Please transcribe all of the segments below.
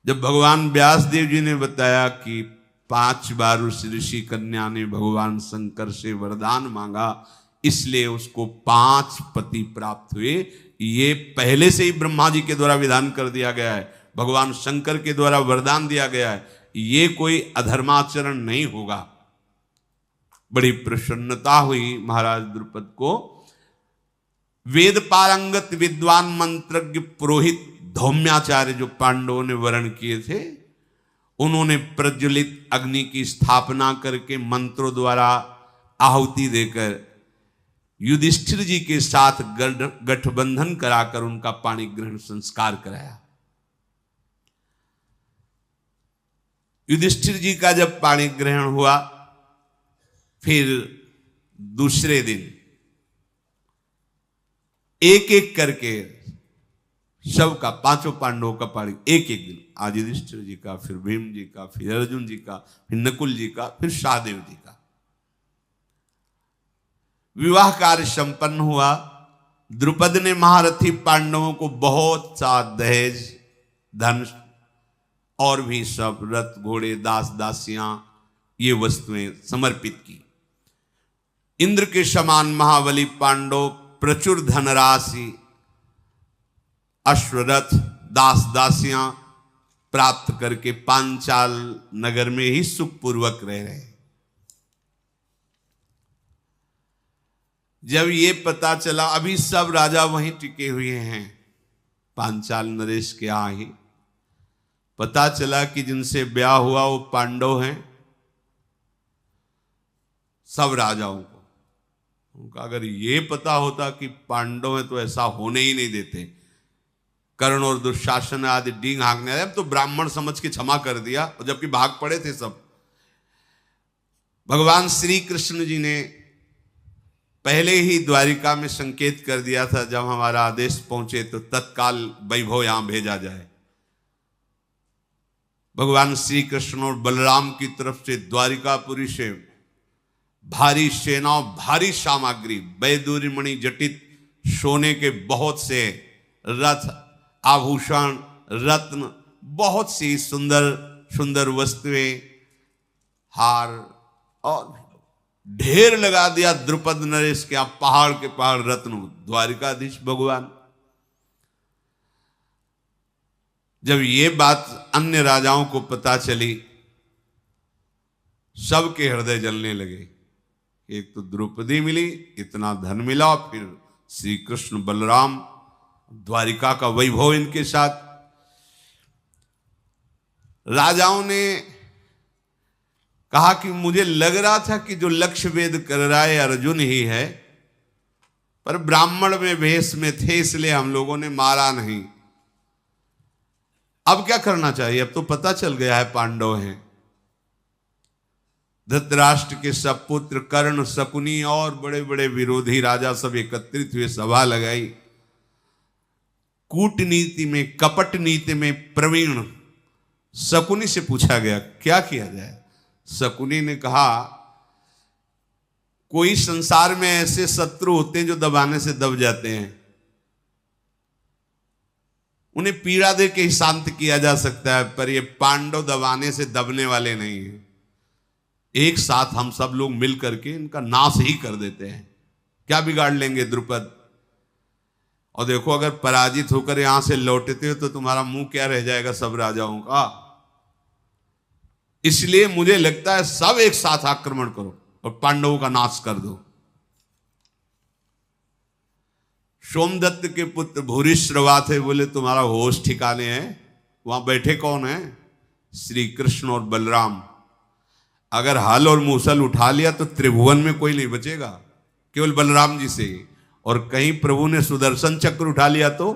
जब भगवान व्यास देव जी ने बताया कि 5 बार उस ऋषि कन्या ने भगवान शंकर से वरदान मांगा, इसलिए उसको 5 पति प्राप्त हुए। ये पहले से ही ब्रह्मा जी के द्वारा विधान कर दिया गया है, भगवान शंकर के द्वारा वरदान दिया गया है, ये कोई अधर्माचरण नहीं होगा। बड़ी प्रसन्नता हुई महाराज द्रुपद को। वेद पारंगत विद्वान मंत्रज्ञ पुरोहित धौम्याचार्य जो पांडवों ने वरण किए थे, उन्होंने प्रज्वलित अग्नि की स्थापना करके मंत्रों द्वारा आहुति देकर युधिष्ठिर जी के साथ गठबंधन कराकर उनका पाणी ग्रहण संस्कार कराया। युधिष्ठिर जी का जब पाणी ग्रहण हुआ, फिर दूसरे दिन एक एक करके सबका, 5 पांडवों का पाणी एक एक दिन, आज युधिष्ठिर जी का, फिर भीम जी का, फिर अर्जुन जी का, फिर नकुल जी का, फिर सहदेव जी का विवाह कार्य संपन्न हुआ। द्रुपद ने महारथी पांडवों को बहुत सा दहेज, धन और भी सब रथ घोड़े, दास दासियां, ये वस्तुएं समर्पित की। इंद्र के समान महाबली पांडव प्रचुर धनराशि, अश्वरथ, दास दासियां प्राप्त करके पांचाल नगर में ही सुखपूर्वक रह रहे। जब ये पता चला, अभी सब राजा वहीं टिके हुए हैं पांचाल नरेश के यहाँ ही, पता चला कि जिनसे ब्याह हुआ वो पांडव हैं। सब राजाओं को उनका अगर ये पता होता कि पांडव हैं तो ऐसा होने ही नहीं देते। कर्ण और दुशासन आदि डींग हाँकने आए, अब तो ब्राह्मण समझ के क्षमा कर दिया, और जबकि भाग पड़े थे सब। भगवान श्री कृष्ण जी ने पहले ही द्वारिका में संकेत कर दिया था, जब हमारा आदेश पहुंचे तो तत्काल वैभव यहां भेजा जाए। भगवान श्री कृष्ण और बलराम की तरफ से द्वारिकापुरी से भारी सेना, भारी सामग्री, वैदूर्य मणि जटित सोने के बहुत से रथ, आभूषण, रत्न, बहुत सी सुंदर सुंदर वस्तुएं, हार और ढेर लगा दिया द्रुपद नरेश के यहाँ, पहाड़ के पहाड़ रत्न। द्वारिकाधीश भगवान, जब ये बात अन्य राजाओं को पता चली, सबके हृदय जलने लगे। एक तो द्रौपदी मिली, इतना धन मिला, फिर श्री कृष्ण बलराम, द्वारिका का वैभव इनके साथ। राजाओं ने कहा कि मुझे लग रहा था कि जो लक्ष्य वेद कर रहा है अर्जुन ही है, पर ब्राह्मण में भेष में थे, इसलिए हम लोगों ने मारा नहीं। अब क्या करना चाहिए? अब तो पता चल गया है पांडव हैं। धृतराष्ट्र के सब पुत्र कर्ण, शकुनी और बड़े बड़े विरोधी राजा सब एकत्रित हुए, सभा लगाई। कूटनीति में, कपट नीति में प्रवीण शकुनी से पूछा गया क्या किया जाए। शकुनी ने कहा, कोई संसार में ऐसे शत्रु होते हैं जो दबाने से दब जाते हैं, उन्हें पीड़ा दे के ही शांत किया जा सकता है, पर ये पांडव दबाने से दबने वाले नहीं हैं। एक साथ हम सब लोग मिल करके इनका नाश ही कर देते हैं। क्या बिगाड़ लेंगे द्रुपद? और देखो, अगर पराजित होकर यहां से लौटते हो तो तुम्हारा मुंह क्या रह जाएगा सब राजाओं का। इसलिए मुझे लगता है सब एक साथ आक्रमण करो और पांडवों का नाश कर दो। सोमदत्त के पुत्र भूरिश्रवा थे, बोले तुम्हारा होश ठिकाने हैं? वहां बैठे कौन है? श्री कृष्ण और बलराम। अगर हल और मूसल उठा लिया तो त्रिभुवन में कोई नहीं बचेगा, केवल बलराम जी से। और कहीं प्रभु ने सुदर्शन चक्र उठा लिया तो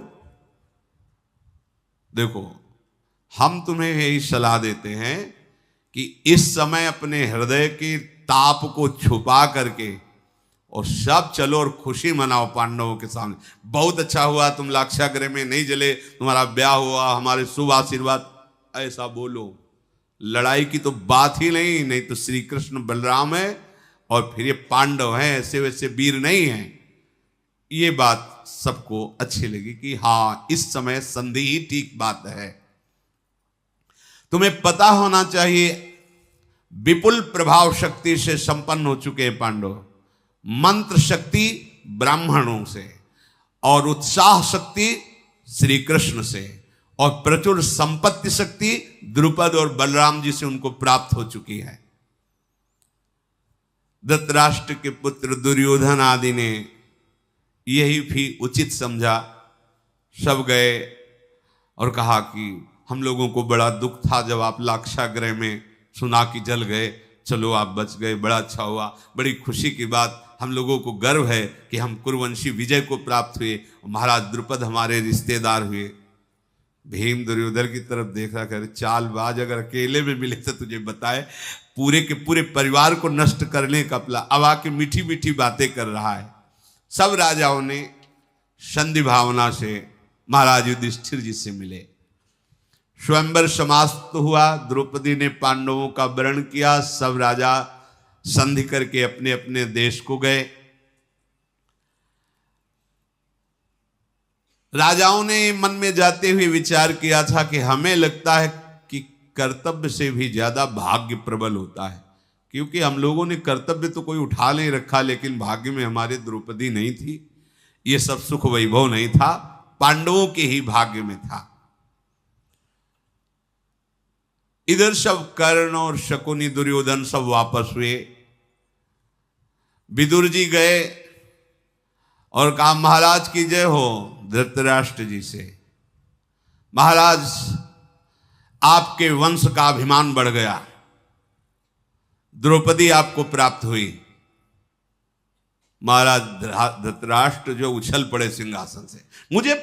देखो, हम तुम्हें यही सलाह देते हैं कि इस समय अपने हृदय के ताप को छुपा करके और सब चलो और खुशी मनाओ पांडवों के सामने। बहुत अच्छा हुआ तुम लाक्षागृह में नहीं जले, तुम्हारा ब्याह हुआ, हमारे शुभ आशीर्वाद, ऐसा बोलो। लड़ाई की तो बात ही नहीं, नहीं तो श्री कृष्ण बलराम है और फिर ये पांडव हैं, ऐसे वैसे वीर नहीं हैं। ये बात सबको अच्छी लगी कि हाँ, इस समय संधि ही ठीक बात है। तुम्हें पता होना चाहिए, विपुल प्रभाव शक्ति से संपन्न हो चुके हैं पांडव, मंत्र शक्ति ब्राह्मणों से और उत्साह शक्ति श्री कृष्ण से और प्रचुर संपत्ति शक्ति द्रुपद और बलराम जी से उनको प्राप्त हो चुकी है। धृतराष्ट्र के पुत्र दुर्योधन आदि ने यही भी उचित समझा। सब गए और कहा कि हम लोगों को बड़ा दुख था जब आप लाक्षागृह में सुना कि जल गए, चलो आप बच गए, बड़ा अच्छा हुआ, बड़ी खुशी की बात, हम लोगों को गर्व है कि हम कुरुवंशी विजय को प्राप्त हुए, महाराज द्रुपद हमारे रिश्तेदार हुए। भीम दुर्योधन की तरफ देखा, कर चालबाज, अगर अकेले में मिले तो तुझे बताए, पूरे के पूरे परिवार को नष्ट करने का प्लान, अब आके मीठी मीठी बातें कर रहा है। सब राजाओं ने संधि भावना से महाराज युधिष्ठिर जी से मिले। स्वयंवर समाप्त हुआ, द्रौपदी ने पांडवों का वरण किया, सब राजा संधि करके अपने अपने देश को गए। राजाओं ने मन में जाते हुए विचार किया था कि हमें लगता है कि कर्तव्य से भी ज्यादा भाग्य प्रबल होता है, क्योंकि हम लोगों ने कर्तव्य तो कोई उठा नहीं रखा, लेकिन भाग्य में हमारे द्रौपदी नहीं थी, ये सब सुख वैभव नहीं था, पांडवों के ही भाग्य में था। इधर सब कर्ण और शकुनी दुर्योधन सब वापस हुए। विदुर जी गए और कहा, महाराज की जय हो धृतराष्ट्र जी से, महाराज आपके वंश का अभिमान बढ़ गया, द्रौपदी आपको प्राप्त हुई। महाराज धृतराष्ट्र जो उछल पड़े सिंहासन से, मुझे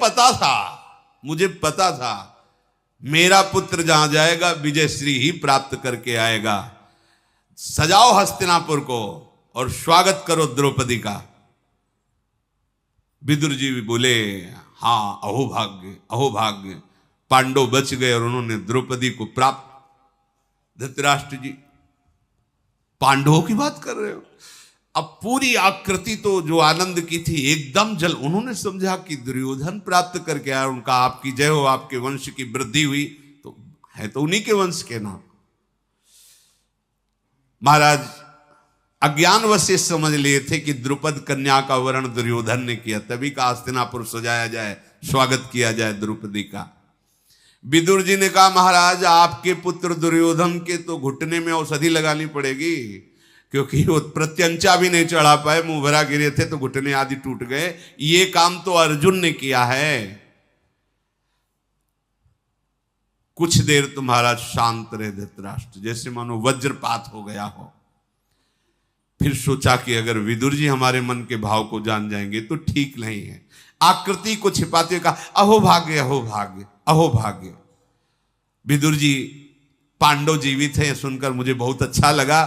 पता था मेरा पुत्र जहां जाएगा विजय श्री ही प्राप्त करके आएगा। सजाओ हस्तिनापुर को और स्वागत करो द्रौपदी का। विदुर जी भी बोले, हाँ अहो भाग्य, पांडव बच गए और उन्होंने द्रौपदी को प्राप्त। धृतराष्ट्र जी, पांडवों की बात कर रहे हो? अब पूरी आकृति तो जो आनंद की थी एकदम जल, उन्होंने समझा कि दुर्योधन प्राप्त करके आया, उनका आपकी जय हो, आपके वंश की वृद्धि हुई, तो है तो उन्हीं के वंश के नाम। महाराज अज्ञानवश से समझ लिए थे कि द्रुपद कन्या का वरण दुर्योधन ने किया, तभी का हस्तिनापुर सजाया जाए, स्वागत किया जाए द्रौपदी का। विदुर जी ने कहा, महाराज आपके पुत्र दुर्योधन के तो घुटने में औषधि लगानी पड़ेगी, क्योंकि वो प्रत्यंचा भी नहीं चढ़ा पाए, मुंह भरा गिरे थे तो घुटने आदि टूट गए, ये काम तो अर्जुन ने किया है। कुछ देर तो महाराज शांत रहे धृतराष्ट्र, जैसे मानो वज्रपात हो गया हो। फिर सोचा कि अगर विदुर जी हमारे मन के भाव को जान जाएंगे तो ठीक नहीं है। आकृति को छिपाते हुए कहा, अहो भाग्य। विदुर जी, पांडव जीवित हैं सुनकर मुझे बहुत अच्छा लगा,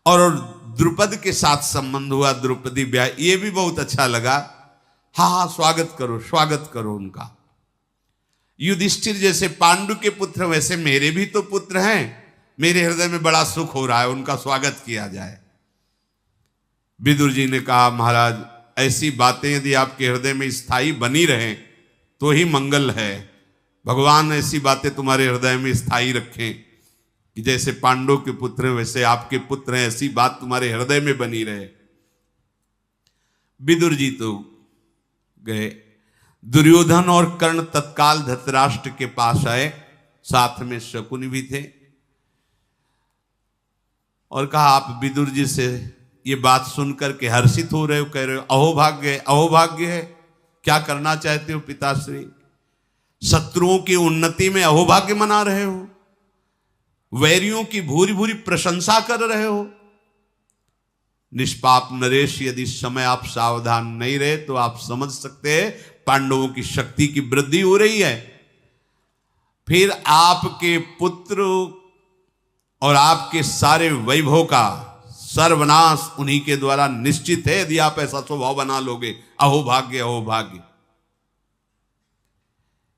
और द्रुपद के साथ संबंध हुआ, द्रौपदी ब्याह, ये भी बहुत अच्छा लगा। हाँ, स्वागत करो उनका। युधिष्ठिर जैसे पांडु के पुत्र वैसे मेरे भी तो पुत्र हैं, मेरे हृदय में बड़ा सुख हो रहा है, उनका स्वागत किया जाए। विदुर जी ने कहा, महाराज ऐसी बातें यदि आपके हृदय में स्थायी बनी रहें तो ही मंगल है। भगवान ऐसी बातें तुम्हारे हृदय में स्थायी रखें कि जैसे पांडव के पुत्र हैं वैसे आपके पुत्र हैं, ऐसी बात तुम्हारे हृदय में बनी रहे। विदुर जी तो गए। दुर्योधन और कर्ण तत्काल धृतराष्ट्र के पास आए, साथ में शकुनी भी थे, और कहा, आप विदुर जी से ये बात सुनकर के हर्षित हो रहे हो, कह रहे हो अहो भाग्य है, क्या करना चाहते हो पिताश्री? शत्रुओं की उन्नति में अहोभाग्य मना रहे हो, वैरियों की भूरी भूरी प्रशंसा कर रहे हो। निष्पाप नरेश, यदि समय आप सावधान नहीं रहे तो आप समझ सकते हैं पांडवों की शक्ति की वृद्धि हो रही है। फिर आपके पुत्र और आपके सारे वैभव का सर्वनाश उन्हीं के द्वारा निश्चित है, यदि आप ऐसा स्वभाव बना लोगे। अहो भाग्य।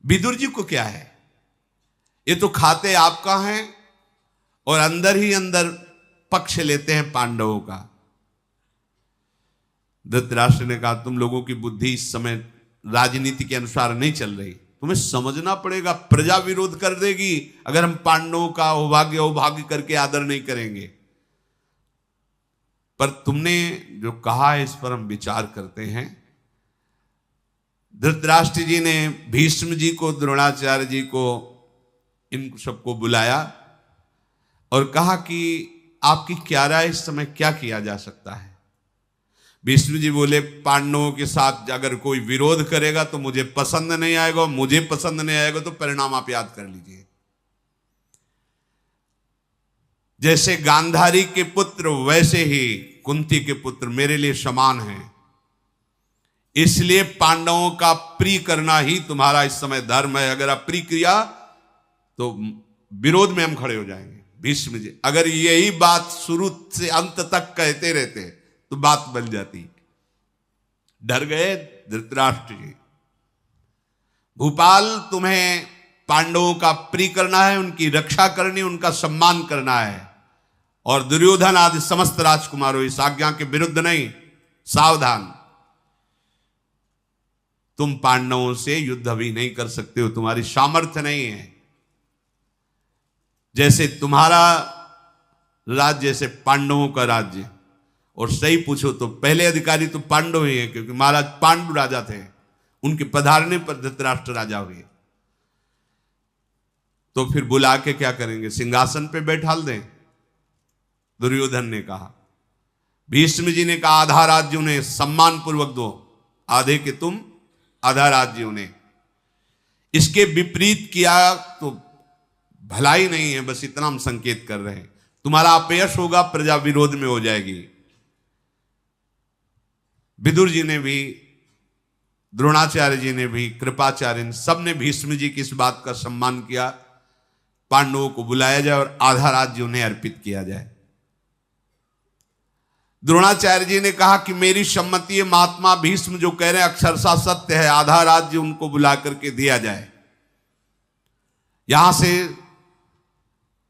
विदुर जी को क्या है, ये तो खाते आपका है और अंदर ही अंदर पक्ष लेते हैं पांडवों का। धृतराष्ट्र ने कहा, तुम लोगों की बुद्धि इस समय राजनीति के अनुसार नहीं चल रही, तुम्हें समझना पड़ेगा, प्रजा विरोध कर देगी अगर हम पांडवों का अभाग्य करके आदर नहीं करेंगे। पर तुमने जो कहा है इस पर हम विचार करते हैं। धृतराष्ट्र जी ने भीष्म जी को, द्रोणाचार्य जी को, इन सबको बुलाया और कहा कि आपकी क्या राय, इस समय क्या किया जा सकता है। भीष्म जी बोले, पांडवों के साथ अगर कोई विरोध करेगा तो मुझे पसंद नहीं आएगा, मुझे पसंद नहीं आएगा तो परिणाम आप याद कर लीजिए। जैसे गांधारी के पुत्र वैसे ही कुंती के पुत्र मेरे लिए समान हैं, इसलिए पांडवों का प्रिय करना ही तुम्हारा इस समय धर्म है। अगर आप प्रिय किया तो विरोध में हम खड़े हो जाएंगे। भीष्म जी अगर यही बात शुरू से अंत तक कहते रहते तो बात बन जाती। डर गए धृतराष्ट्र जी। भूपाल, तुम्हें पांडवों का प्रिय करना है, उनकी रक्षा करनी, उनका सम्मान करना है, और दुर्योधन आदि समस्त राजकुमारों इस आज्ञा के विरुद्ध नहीं। सावधान, तुम पांडवों से युद्ध अभी नहीं कर सकते हो, तुम्हारी सामर्थ्य नहीं है। जैसे तुम्हारा राज्य जैसे पांडवों का राज्य, और सही पूछो तो पहले अधिकारी तो पांडव ही हैं, क्योंकि महाराज पांडु राजा थे, उनके पधारने पर धृतराष्ट्र राजा हुए। तो फिर बुला के क्या करेंगे, सिंहासन पे बैठाल दें? दुर्योधन ने कहा। भीष्म जी ने कहा आधा राज्य उन्हें सम्मान पूर्वक दो, आधे के तुम, आधा राज्य उन्हें। इसके विपरीत किया तो भलाई नहीं है, बस इतना हम संकेत कर रहे हैं। तुम्हारा अपयश होगा, प्रजा विरोध में हो जाएगी। विदुर जी ने भी, द्रोणाचार्य जी ने भी, कृपाचार्य, सब ने भीष्म जी की इस बात का सम्मान किया। पांडवों को बुलाया जाए और आधा राज्य उन्हें अर्पित किया जाए। द्रोणाचार्य जी ने कहा कि मेरी सम्मति है, महात्मा भीष्म जो कह रहे हैं अक्षरशः सत्य है, आधा राज्य उनको बुला करके दिया जाए। यहां से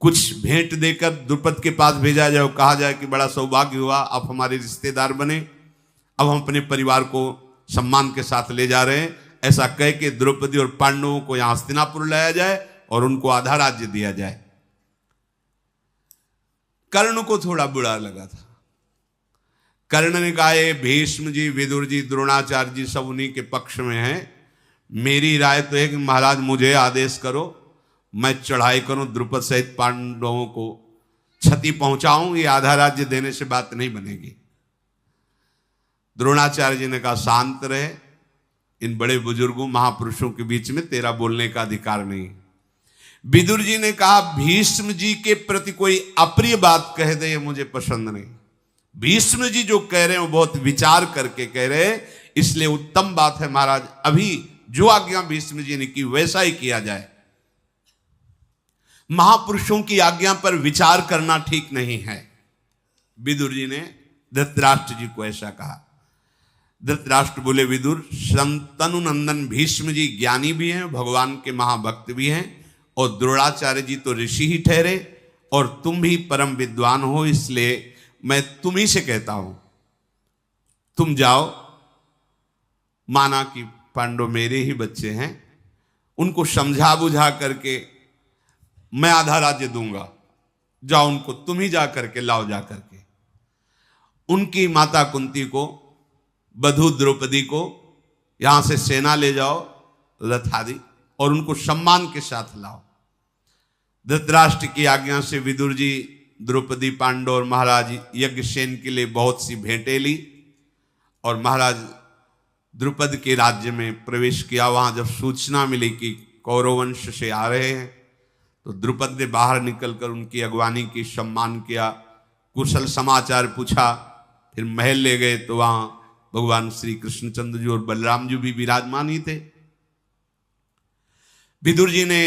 कुछ भेंट देकर द्रुपद के पास भेजा जाए और कहा जाए कि बड़ा सौभाग्य हुआ, आप हमारे रिश्तेदार बने, अब हम अपने परिवार को सम्मान के साथ ले जा रहे हैं। ऐसा कह के द्रौपदी और पांडवों को यहां हस्तिनापुर लाया जाए और उनको आधा राज्य दिया जाए। कर्ण को थोड़ा बुरा लगा था। कर्ण ने कहा, भीष्म जी, विदुर जी, द्रोणाचार्य जी सब उन्हीं के पक्ष में हैं। मेरी राय तो है कि महाराज मुझे आदेश करो, मैं चढ़ाई करूं, द्रुपद सहित पांडवों को क्षति पहुंचाऊं, ये आधा राज्य देने से बात नहीं बनेगी। द्रोणाचार्य जी ने कहा शांत रहे, इन बड़े बुजुर्गों महापुरुषों के बीच में तेरा बोलने का अधिकार नहीं। विदुर जी ने कहा भीष्म जी के प्रति कोई अप्रिय बात कह दे, ये मुझे पसंद नहीं। भीष्म जी जो कह रहे हैं वो बहुत विचार करके कह रहे हैं, इसलिए उत्तम बात है महाराज अभी जो आज्ञा भीष्म जी ने की वैसा ही किया जाए। महापुरुषों की आज्ञा पर विचार करना ठीक नहीं है। विदुर जी ने धृतराष्ट्र जी को ऐसा कहा। धृतराष्ट्र बोले, विदुर, शंतनु नंदन भीष्म जी ज्ञानी भी हैं, भगवान के महाभक्त भी हैं, और द्रोणाचार्य जी तो ऋषि ही ठहरे, और तुम भी परम विद्वान हो, इसलिए मैं तुम ही से कहता हूं, तुम जाओ, माना कि पांडव मेरे ही बच्चे हैं, उनको समझा बुझा करके मैं आधा राज्य दूंगा, जाओ उनको तुम ही जा करके लाओ, जा करके उनकी माता कुंती को, बधू द्रौपदी को यहां से सेना ले जाओ रथ आदि, और उनको सम्मान के साथ लाओ। धृतराष्ट्र की आज्ञा से विदुर जी द्रौपदी, पांडव और महाराज यज्ञसेन के लिए बहुत सी भेंटें ली, और महाराज द्रुपद के राज्य में प्रवेश किया। वहां जब सूचना मिली कि कौरव वंश से आ रहे हैं, तो द्रुपद ने बाहर निकलकर उनकी अगवानी की, सम्मान किया, कुशल समाचार पूछा, फिर महल ले गए तो वहां भगवान श्री कृष्णचंद्र जी और बलराम जी भी विराजमान ही थे। विदुर जी ने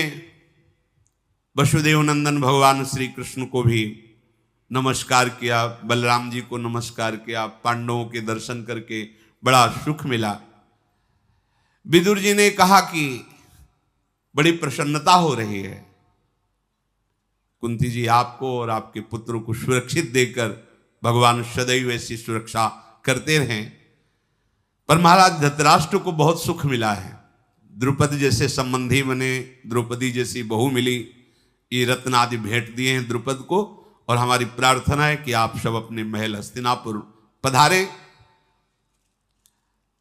वसुदेव नंदन भगवान श्री कृष्ण को भी नमस्कार किया, बलराम जी को नमस्कार किया, पांडवों के दर्शन करके बड़ा सुख मिला। विदुर जी ने कहा कि बड़ी प्रसन्नता हो रही है, कुंती जी आपको और आपके पुत्रों को सुरक्षित देकर भगवान सदैव ऐसी सुरक्षा करते रहें। पर महाराज धृतराष्ट्र को बहुत सुख मिला है। द्रुपद जैसे संबंधी बने, द्रौपदी जैसी बहू मिली, ये रत्न आदि भेंट दिए हैं द्रुपद को। और हमारी प्रार्थना है कि आप सब अपने महल हस्तिनापुर पधारें।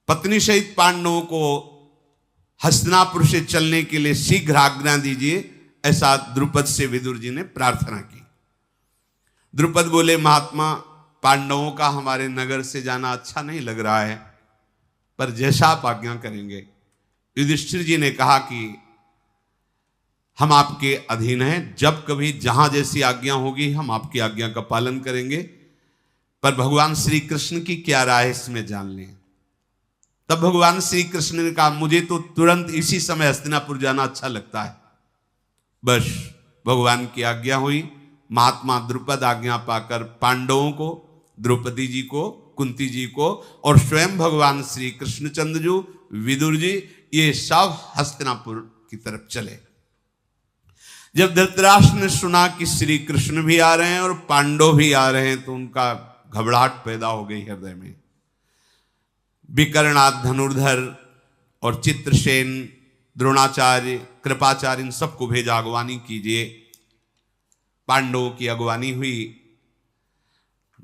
पत्नी सहित पांडवों को हस्तिनापुर से चलने के लिए शीघ्र आज्ञा दीजिए, ऐसा द्रुपद से विदुर जी ने प्रार्थना की। द्रुपद बोले, महात्मा, पांडवों का हमारे नगर से जाना अच्छा नहीं लग रहा है, पर जैसा आप आज्ञा करेंगे। युधिष्ठिर जी ने कहा कि हम आपके अधीन हैं, जब कभी जहां जैसी आज्ञा होगी हम आपकी आज्ञा का पालन करेंगे, पर भगवान श्री कृष्ण की क्या राय इसमें जान लें। तब भगवान श्री कृष्ण ने कहा, मुझे तो तुरंत इसी समय हस्तिनापुर जाना अच्छा लगता है। बस भगवान की आज्ञा हुई। महात्मा द्रुपद आज्ञा पाकर पांडवों को, द्रौपदी जी को, कुंती जी को और स्वयं भगवान श्री कृष्णचंद्र जी, विदुर जी, ये सब हस्तिनापुर की तरफ चले। जब धृतराष्ट्र ने सुना कि श्री कृष्ण भी आ रहे हैं और पांडव भी आ रहे हैं, तो उनका घबराहट पैदा हो गई हृदय में। विकर्णाद, धनुर्धर और चित्रसेन, द्रोणाचार्य, कृपाचार्य, इन सबको भेजा, अगवानी कीजिए। पांडवों की अगवानी हुई।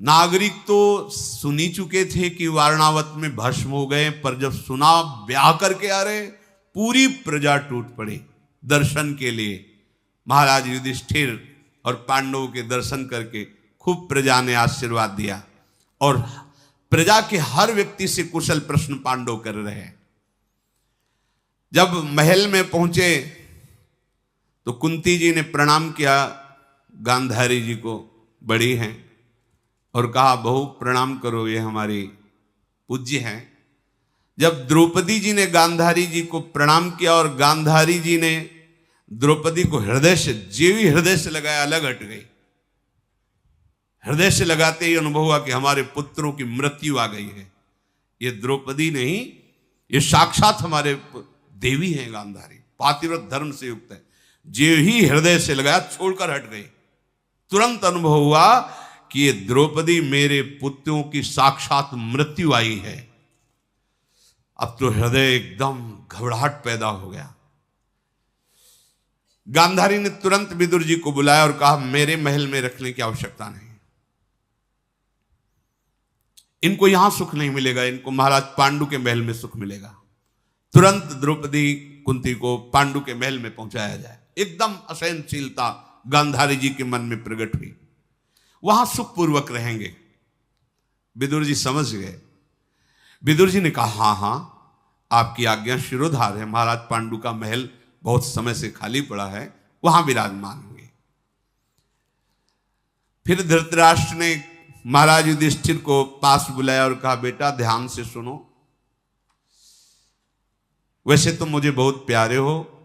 नागरिक तो सुनी चुके थे कि वारणावत में भस्म हो गए, पर जब सुना ब्याह करके आ रहे, पूरी प्रजा टूट पड़ी दर्शन के लिए। महाराज युधिष्ठिर और पांडवों के दर्शन करके खूब प्रजा ने आशीर्वाद दिया, और प्रजा के हर व्यक्ति से कुशल प्रश्न पांडव कर रहे हैं। जब महल में पहुंचे तो कुंती जी ने प्रणाम किया गांधारी जी को, बड़ी हैं, और कहा, बहू प्रणाम करो, ये हमारी पूज्य हैं। जब द्रौपदी जी ने गांधारी जी को प्रणाम किया और गांधारी जी ने द्रौपदी को हृदय से, जीवी हृदय से लगाया, अलग हट गई। हृदय से लगाते ही अनुभव हुआ कि हमारे पुत्रों की मृत्यु आ गई है। ये द्रौपदी नहीं, ये साक्षात हमारे देवी हैं गांधारी, पातिव्रत धर्म से युक्त है। जो ही हृदय से लगाया, छोड़कर हट गई। तुरंत अनुभव हुआ कि ये द्रौपदी मेरे पुत्रों की साक्षात मृत्यु आई है। अब तो हृदय एकदम घबराहट पैदा हो गया। गांधारी ने तुरंत विदुर जी को बुलाया और कहा, मेरे महल में रखने की आवश्यकता नहीं, इनको यहां सुख नहीं मिलेगा, इनको महाराज पांडु के महल में सुख मिलेगा। तुरंत द्रौपदी, कुंती को पांडु के महल में पहुंचाया जाए। एकदम असहनशीलता गांधारी जी के मन में प्रकट हुई, वहां सुखपूर्वक रहेंगे। विदुर जी समझ गए। विदुर जी ने कहा, हाँ हाँ, आपकी आज्ञा शिरोधार्य है, महाराज पांडु का महल बहुत समय से खाली पड़ा है, वहां विराजमान हुए। फिर धृतराष्ट्र ने महाराज युधिष्ठिर को पास बुलाया और कहा, बेटा ध्यान से सुनो, वैसे तो मुझे बहुत प्यारे हो,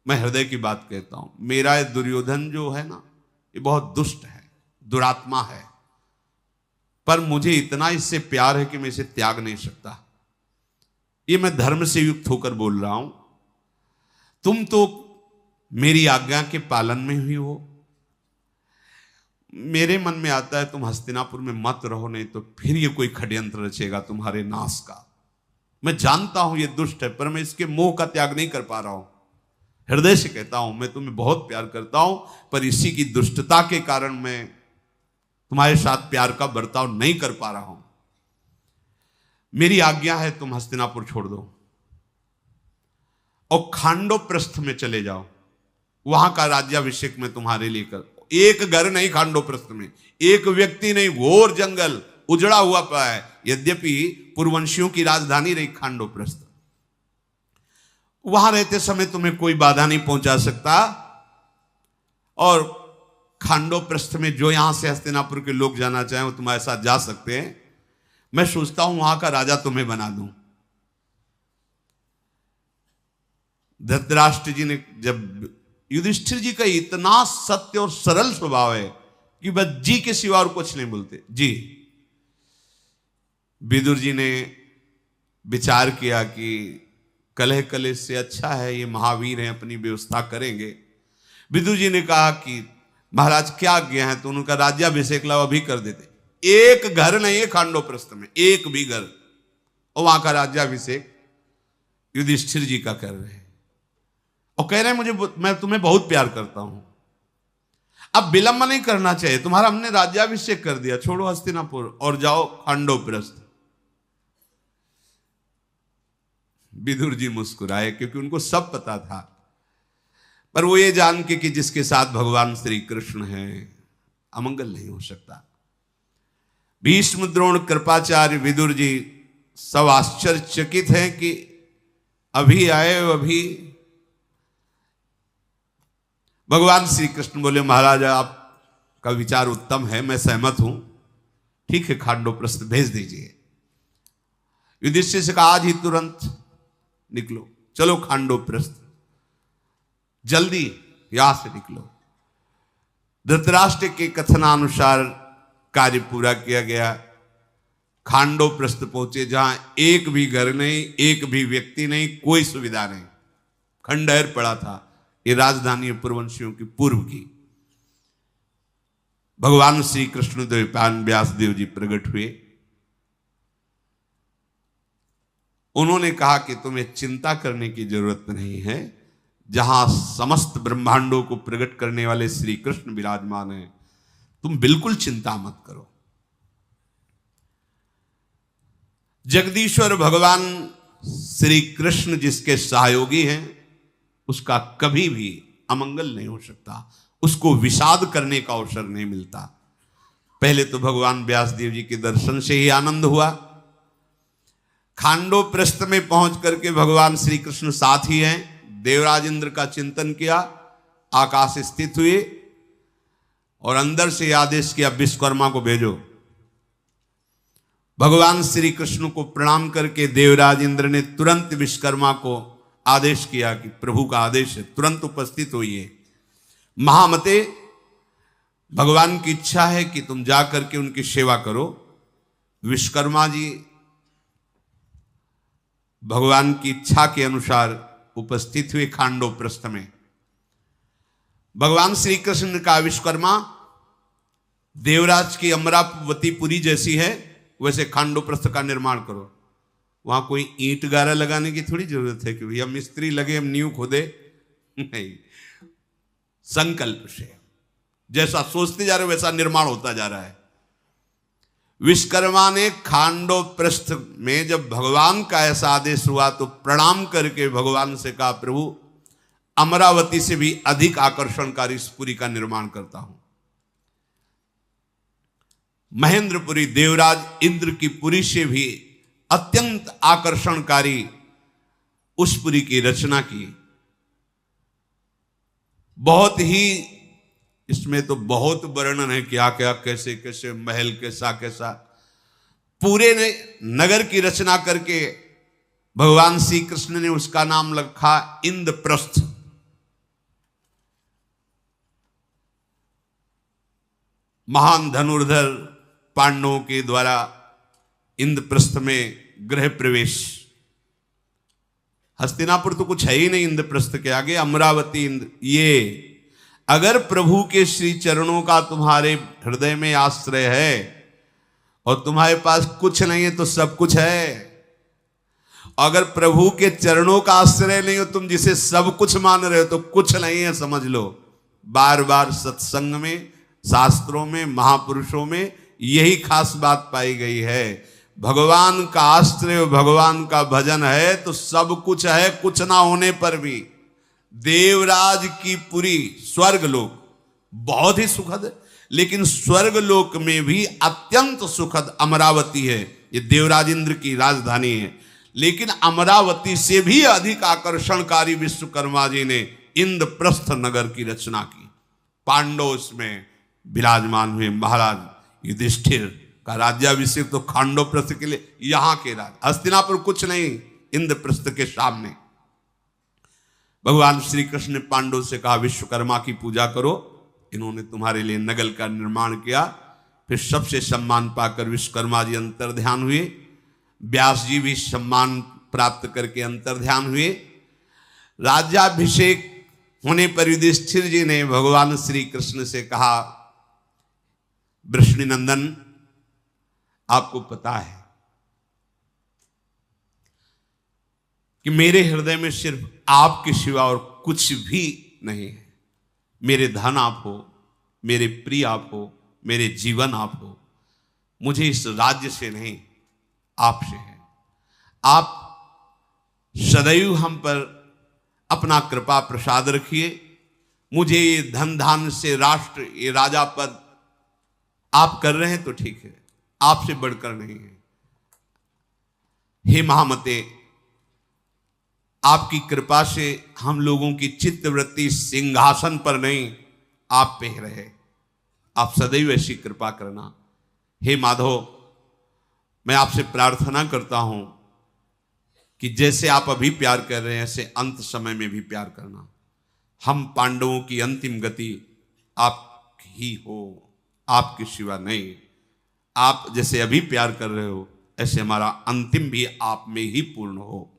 मैं हृदय की बात कहता हूं। मेरा ये दुर्योधन जो है ना, ये बहुत दुष्ट है, दुरात्मा है, पर मुझे इतना इससे प्यार है कि मैं इसे त्याग नहीं सकता। ये मैं धर्म से युक्त होकर बोल रहा हूं। तुम तो मेरी आज्ञा के पालन में हुई हो। मेरे मन में आता है तुम हस्तिनापुर में मत रहो, नहीं तो फिर ये कोई षड्यंत्र रचेगा तुम्हारे नाश का। मैं जानता हूं ये दुष्ट है, पर मैं इसके मोह का त्याग नहीं कर पा रहा हूं। हृदय से कहता हूं, मैं तुम्हें बहुत प्यार करता हूं, पर इसी की दुष्टता के कारण मैं तुम्हारे साथ प्यार का बर्ताव नहीं कर पा रहा हूं। मेरी आज्ञा है, तुम हस्तिनापुर छोड़ दो और खांडोप्रस्थ में चले जाओ, वहां का राज्याभिषेक मैं तुम्हारे लिए कर। एक घर नहीं खांडोप्रस्थ में, एक व्यक्ति नहीं, घोर जंगल उजड़ा हुआ पड़ा है। यद्यपि पूर्ववंशियों की राजधानी रही खांडोप्रस्थ, वहां रहते समय तुम्हें कोई बाधा नहीं पहुंचा सकता। और खांडोप्रस्थ में जो यहां से हस्तिनापुर के लोग जाना चाहें वो तुम्हारे साथ जा सकते हैं। मैं सोचता हूं वहां का राजा तुम्हें बना दूं। धृतराष्ट्र जी ने, जब युधिष्ठिर जी का इतना सत्य और सरल स्वभाव है कि बस जी के सिवा और कुछ नहीं बोलते, जी। विदुर जी ने विचार किया कि कलह कलेश से अच्छा है ये महावीर हैं, अपनी व्यवस्था करेंगे। विदुर जी ने कहा कि महाराज क्या आज्ञा है, तो उनका राज्याभिषेक लाओ, अभी कर देते। एक घर नहीं है खांडोप्रस्थ में, एक भी घर, और वहां का राज्याभिषेक युधिष्ठिर जी का कर रहे हैं और कह रहे हैं मैं तुम्हें बहुत प्यार करता हूं, अब विलंब नहीं करना चाहिए, तुम्हारा हमने राज्याभिषेक कर दिया, छोड़ो हस्तिनापुर और जाओ खांडोप्रस्थ। विदुर जी मुस्कुराए क्योंकि उनको सब पता था, पर वो ये जान के कि जिसके साथ भगवान श्री कृष्ण हैं अमंगल नहीं हो सकता। भीष्म द्रोण कृपाचार्य विदुर जी सब आश्चर्यचकित हैं कि अभी आए, अभी भगवान श्री कृष्ण बोले महाराज आपका विचार उत्तम है, मैं सहमत हूं, ठीक है खांडोप्रस्थ भेज दीजिए। युधिष्ठिर से कहा आज ही तुरंत निकलो, चलो खांडोप्रस्थ, जल्दी यहां से निकलो। धृतराष्ट्र के कथनानुसार कार्य पूरा किया गया, खांडोप्रस्थ पहुंचे जहां एक भी घर नहीं, एक भी व्यक्ति नहीं, कोई सुविधा नहीं, खंडहर पड़ा था। ये राजधानी पुरवंशियों की पूर्व की। भगवान श्री कृष्ण द्वैपायन व्यासदेव जी प्रकट हुए, उन्होंने कहा कि तुम्हें चिंता करने की जरूरत नहीं है, जहां समस्त ब्रह्मांडों को प्रकट करने वाले श्री कृष्ण विराजमान हैं, तुम बिल्कुल चिंता मत करो। जगदीश्वर भगवान श्री कृष्ण जिसके सहयोगी हैं उसका कभी भी अमंगल नहीं हो सकता, उसको विषाद करने का अवसर नहीं मिलता। पहले तो भगवान व्यासदेव जी के दर्शन से ही आनंद हुआ। खांडोप्रस्थ में पहुंच करके भगवान श्री कृष्ण साथ ही हैं, देवराज इंद्र का चिंतन किया, आकाश स्थित हुए और अंदर से आदेश किया विश्वकर्मा को भेजो। भगवान श्री कृष्ण को प्रणाम करके देवराज इंद्र ने तुरंत विश्वकर्मा को आदेश किया कि प्रभु का आदेश है, तुरंत उपस्थित होइए। महामते, भगवान की इच्छा है कि तुम जा करके उनकी सेवा करो। विश्वकर्मा जी भगवान की इच्छा के अनुसार उपस्थित हुए खांडोप्रस्थ में। भगवान श्री कृष्ण ने कहा विश्वकर्मा, देवराज की अमरावतीपुरी जैसी है वैसे खांडोप्रस्थ का निर्माण करो। वहां कोई ईंट गारा लगाने की थोड़ी जरूरत है कि भैया मिस्त्री लगे हम नींव खोदे, नहीं, संकल्प से जैसा सोचते जा रहे वैसा निर्माण होता जा रहा है। विश्वकर्मा ने खांडोप्रस्थ में जब भगवान का ऐसा आदेश हुआ तो प्रणाम करके भगवान से कहा प्रभु, अमरावती से भी अधिक आकर्षणकारी इस पुरी का निर्माण करता हूं। महेंद्रपुरी देवराज इंद्र की पुरी से भी अत्यंत आकर्षणकारी उस पुरी की रचना की। बहुत ही, इसमें तो बहुत वर्णन है क्या क्या, कैसे कैसे महल, कैसा कैसा, पूरे ने नगर की रचना करके भगवान श्री कृष्ण ने उसका नाम रखा इंद्रप्रस्थ। महान धनुर्धर पांडवों के द्वारा इंद्रप्रस्थ में गृह प्रवेश। हस्तिनापुर तो कुछ है ही नहीं इंद्रप्रस्थ के आगे, अमरावती इंद्र। ये अगर प्रभु के श्री चरणों का तुम्हारे हृदय में आश्रय है और तुम्हारे पास कुछ नहीं है तो सब कुछ है। अगर प्रभु के चरणों का आश्रय नहीं हो, तुम जिसे सब कुछ मान रहे हो तो कुछ नहीं है, समझ लो। बार बार सत्संग में, शास्त्रों में, महापुरुषों में यही खास बात पाई गई है। भगवान का आश्रय, भगवान का भजन है तो सब कुछ है। कुछ ना होने पर भी देवराज की पुरी, स्वर्ग लोक बहुत ही सुखद है, लेकिन स्वर्ग लोक में भी अत्यंत सुखद अमरावती है। ये देवराज इंद्र की राजधानी है, लेकिन अमरावती से भी अधिक आकर्षणकारी विश्वकर्मा जी ने इंद्रप्रस्थ नगर की रचना की। पांडव उसमें विराजमान हुए। महाराज युधिष्ठिर का राज्याभिषेक तो खांडोप्रस्थ के लिए, यहां के राज, हस्तिनापुर कुछ नहीं, इंद्रप्रस्थ के सामने। भगवान श्री कृष्ण ने पांडव से कहा विश्वकर्मा की पूजा करो, इन्होंने तुम्हारे लिए नगर का निर्माण किया। फिर सबसे सम्मान पाकर विश्वकर्मा जी अंतर्ध्यान हुए। व्यास जी भी सम्मान प्राप्त करके अंतर्ध्यान हुए। राज्याभिषेक होने पर युधिष्ठिर जी ने भगवान श्री कृष्ण से कहा वृष्णिनंदन, आपको पता है कि मेरे हृदय में सिर्फ आपके सिवा और कुछ भी नहीं है। मेरे धन आप हो, मेरे प्रिय आप हो, मेरे जीवन आप हो। मुझे इस राज्य से नहीं, आपसे है। आप सदैव हम पर अपना कृपा प्रसाद रखिए। मुझे ये धन धान से राष्ट्र, ये राजा पद आप कर रहे हैं तो ठीक है, आपसे बढ़कर नहीं है। हे महामते, आपकी कृपा से हम लोगों की चित्तवृत्ति सिंहासन पर नहीं, आप पे रहे। आप सदैव ऐसी कृपा करना। हे माधव, मैं आपसे प्रार्थना करता हूं कि जैसे आप अभी प्यार कर रहे हैं, ऐसे अंत समय में भी प्यार करना। हम पांडवों की अंतिम गति आप ही हो, आपके सिवा नहीं। आप जैसे अभी प्यार कर रहे हो, ऐसे हमारा अंतिम भी आप में ही पूर्ण हो।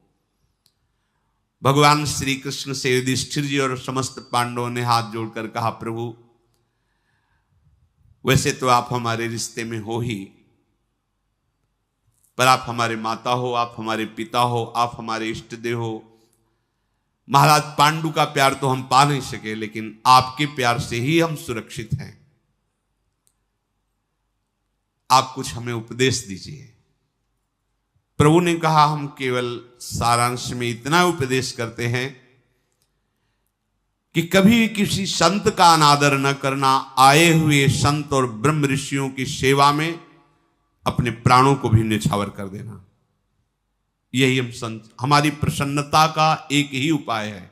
भगवान श्री कृष्ण से युधिष्ठिर जी और समस्त पांडवों ने हाथ जोड़कर कहा, प्रभु वैसे तो आप हमारे रिश्ते में हो ही, पर आप हमारे माता हो, आप हमारे पिता हो, आप हमारे इष्ट देव हो। महाराज पांडु का प्यार तो हम पा नहीं सके, लेकिन आपके प्यार से ही हम सुरक्षित हैं। आप कुछ हमें उपदेश दीजिए। प्रभु ने कहा, हम केवल सारांश में इतना उपदेश करते हैं कि कभी किसी संत का अनादर न करना, आए हुए संत और ब्रह्म ऋषियों की सेवा में अपने प्राणों को भी न्यौछावर कर देना। यही हमारी प्रसन्नता का एक ही उपाय है।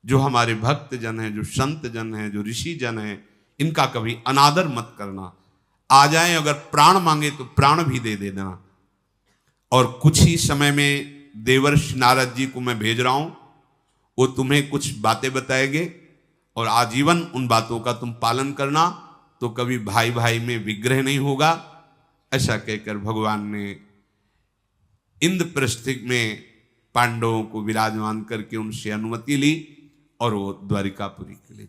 जो हमारे भक्त जन हैं, जो संत जन हैं, जो ऋषि जन हैं, इनका कभी अनादर मत करना। आ जाएं, अगर प्राण मांगे तो प्राण भी दे देना। और कुछ ही समय में देवर्षि नारद जी को मैं भेज रहा हूं, वो तुम्हें कुछ बातें बताएंगे और आजीवन उन बातों का तुम पालन करना, तो कभी भाई भाई में विग्रह नहीं होगा। ऐसा कहकर भगवान ने इंद्रप्रस्थ में पांडवों को विराजमान करके उनसे अनुमति ली और वो द्वारिकापुरी के लिए